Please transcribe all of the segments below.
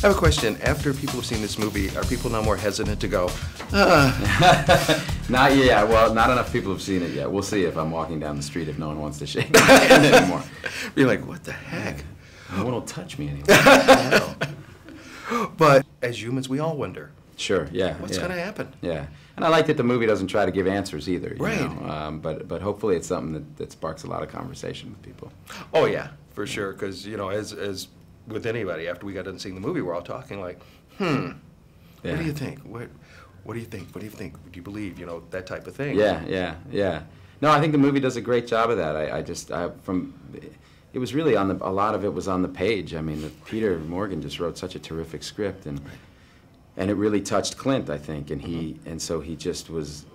I have a question. After people have seen this movie, are people now more hesitant to go, Not yet. Well, not enough people have seen it yet. We'll see if I'm walking down the street if no one wants to shake my hand anymore. Be like, what the heck? No one will touch me anymore. But as humans, we all wonder, Sure, yeah. what's yeah. going to happen? Yeah. And I like that the movie doesn't try to give answers either. You Right. know? But hopefully it's something that sparks a lot of conversation with people. Oh, yeah, for sure. Because, you know, as with anybody, after we got done seeing the movie, we're all talking like, Yeah. what do you think? What do you think? What do you think? Do you believe? You know, that type of thing. Yeah. No, I think the movie does a great job of that. It was really a lot of it was on the page. I mean, Peter Morgan just wrote such a terrific script, and it really touched Clint, I think, and so he just was,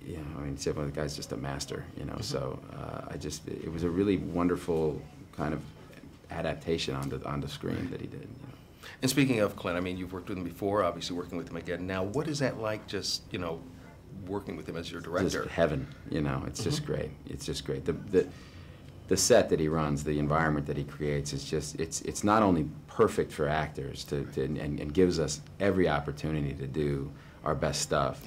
you know, I mean, the guy's just a master, you know. So it was a really wonderful kind of adaptation onto screen that he did. You know. And speaking of Clint, I mean, you've worked with him before, obviously working with him again. Now, what is that like, just, you know, working with him as your director? Just heaven, you know. It's just great. It's just great. The set that he runs, the environment that he creates, it's not only perfect for actors and gives us every opportunity to do our best stuff,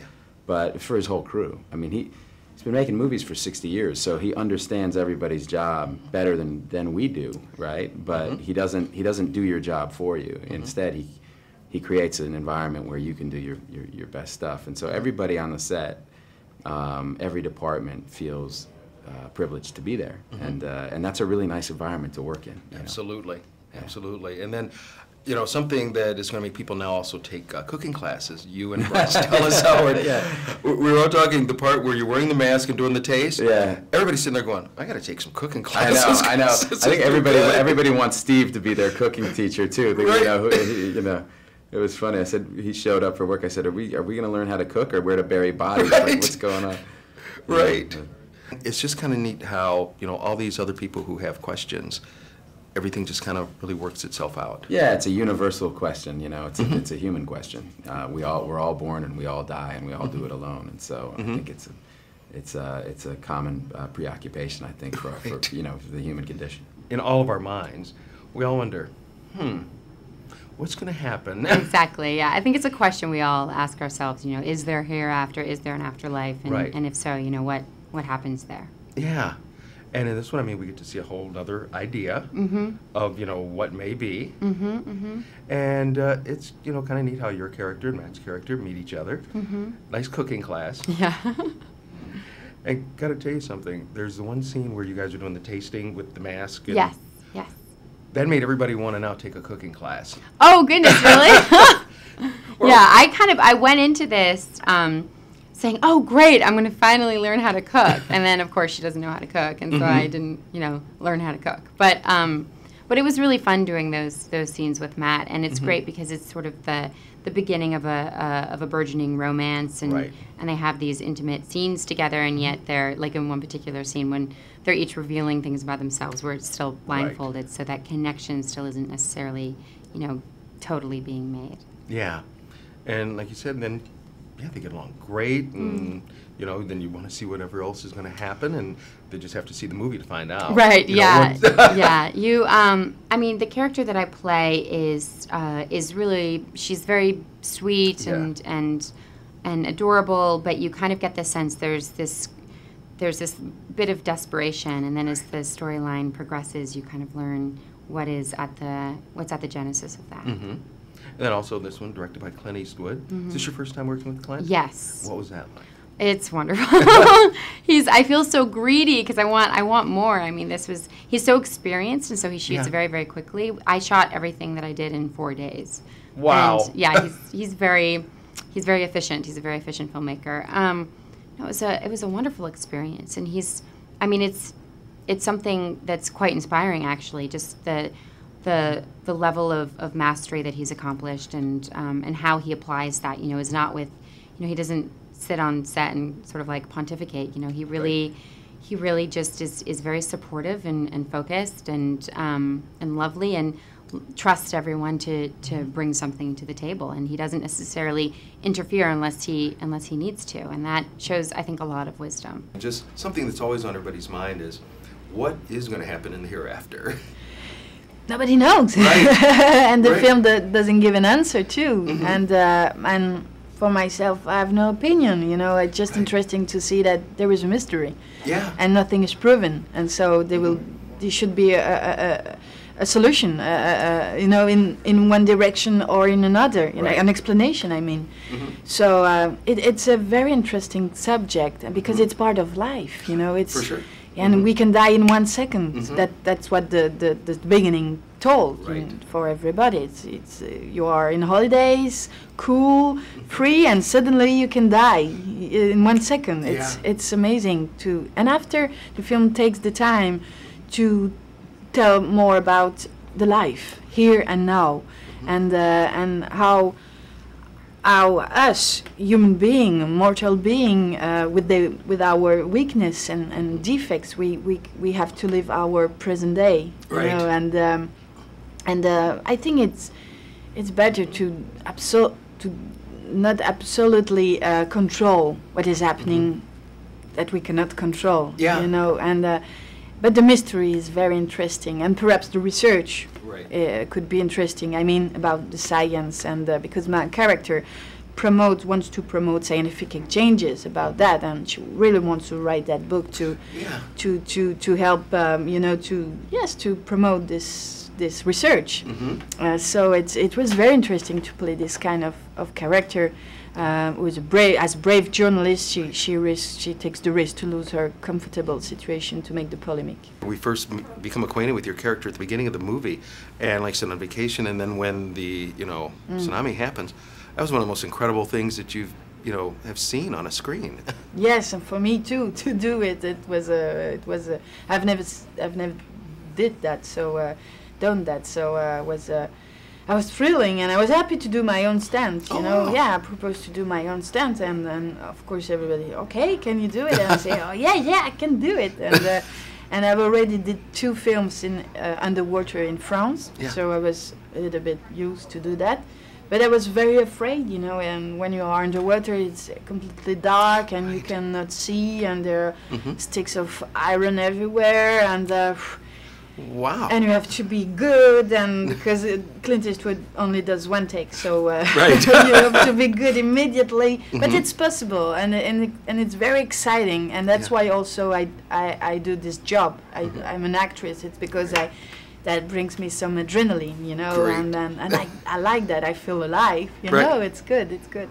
but for his whole crew. I mean, he's been making movies for 60 years, so he understands everybody's job better than we do, right? But he doesn't do your job for you. Instead, he creates an environment where you can do your best stuff. And so everybody on the set, every department feels privileged to be there, and that's a really nice environment to work in. Absolutely, absolutely. And then, you know, something that is going to make people now also take cooking classes. You and Bryce, tell us how we were all talking the part where you're wearing the mask and doing the taste. Yeah. Everybody's sitting there going, I got to take some cooking classes. I know. I think everybody wants Steve to be their cooking teacher too. Right. You know. It was funny. I said, he showed up for work. I said, are we going to learn how to cook or where to bury bodies? Right. Like, what's going on? Right. It's just kind of neat how, you know, all these other people who have questions, everything just kind of really works itself out. Yeah, it's a universal question, you know. It's a human question. We're all born and we all die and we all do it alone. And so I think it's a common preoccupation, I think, for you know, for the human condition. In all of our minds, we all wonder, what's going to happen? Exactly, yeah. I think it's a question we all ask ourselves, you know, is there hereafter? Is there an afterlife? And, Right. and if so, you know, what happens there? Yeah. And that's what I mean. We get to see a whole other idea of, you know, what may be. And it's, you know, kind of neat how your character and Matt's character meet each other. Nice cooking class. Yeah. And got to tell you something. There's the one scene where you guys are doing the tasting with the mask. And Yes. that made everybody want to now take a cooking class. Oh, goodness, really? Yeah, I went into this saying, oh, great, I'm going to finally learn how to cook. And then, of course, she doesn't know how to cook, and so I didn't, you know, learn how to cook. But it was really fun doing those scenes with Matt, and it's great because it's sort of the beginning of a burgeoning romance, and and they have these intimate scenes together, and yet they're, like in one particular scene when they're each revealing things about themselves where it's still blindfolded, so that connection still isn't necessarily, you know, totally being made. Yeah. And like you said, then, yeah, they get along great, and, you know, then you want to see whatever else is going to happen, and they just have to see the movie to find out. Right, you know, yeah. Yeah. You, I mean, the character that I play is really, she's very sweet and adorable, but you kind of get the sense there's this bit of desperation, and then as the storyline progresses, you kind of learn what's at the genesis of that. And then also this one, directed by Clint Eastwood. Is this your first time working with Clint? Yes. What was that like? It's wonderful. I feel so greedy because I want more. I mean, he's so experienced, and so he shoots very, very quickly. I shot everything that I did in 4 days. Wow. And yeah, he's very efficient. He's a very efficient filmmaker. It was a wonderful experience, and it's something that's quite inspiring, actually. Just the level of mastery that he's accomplished, and how he applies that, you know, is not with, you know, he doesn't sit on set and sort of like pontificate, you know, he really just is very supportive and focused and lovely, and trusts everyone to bring something to the table, and he doesn't necessarily interfere unless he needs to, and that shows, I think, a lot of wisdom. Just something that's always on everybody's mind is, what is going to happen in the hereafter? nobody knows. Right. And the Right. film doesn't give an answer too. And for myself, I have no opinion. You know, it's just interesting to see that there is a mystery, Yeah. and nothing is proven, and so there should be a solution. You know, in one direction or in another. You know, Right. an explanation. I mean, so it's a very interesting subject, and because it's part of life. You know, it's. For sure. And we can die in 1 second. That's what the beginning told Right. for everybody. It's you are in holidays, cool, free, and suddenly you can die in 1 second. It's amazing to. And after the film takes the time to tell more about the life here and now, and how us human being, mortal being, with our weakness and defects, we have to live our present day, you Right. know, and I think it's better to not absolutely control what is happening that we cannot control, Yeah. you know, and but the mystery is very interesting, and perhaps the research Right. could be interesting. I mean, about the science, and because my character wants to promote scientific exchanges about that, and she really wants to write that book to Yeah. to help, you know, to promote this research. So it was very interesting to play this kind of character. Who is a brave journalist. She takes the risk to lose her comfortable situation to make the polemic. We first become acquainted with your character at the beginning of the movie, and like I said, on vacation, and then when the tsunami happens, that was one of the most incredible things that you've have seen on a screen. Yes, and for me too, to do it, it was I've never did that, so done that, so I was thrilling, and I was happy to do my own stunt, you know. wow. Yeah, I proposed to do my own stunt, and of course everybody, okay, can you do it? And I say, oh yeah, I can do it. And I've already did 2 films in underwater in France, Yeah. so I was a little bit used to do that. But I was very afraid, you know, and when you are underwater, it's completely dark, and you cannot see, and there are sticks of iron everywhere, and Wow. and you have to be good, and because Clint Eastwood only does 1 take, so Right. you have to be good immediately. But it's possible, and it's very exciting, and that's Yeah. why also I do this job. I'm an actress. It's because that brings me some adrenaline, you know, Great. and I like that. I feel alive, you Right. know. It's good. It's good.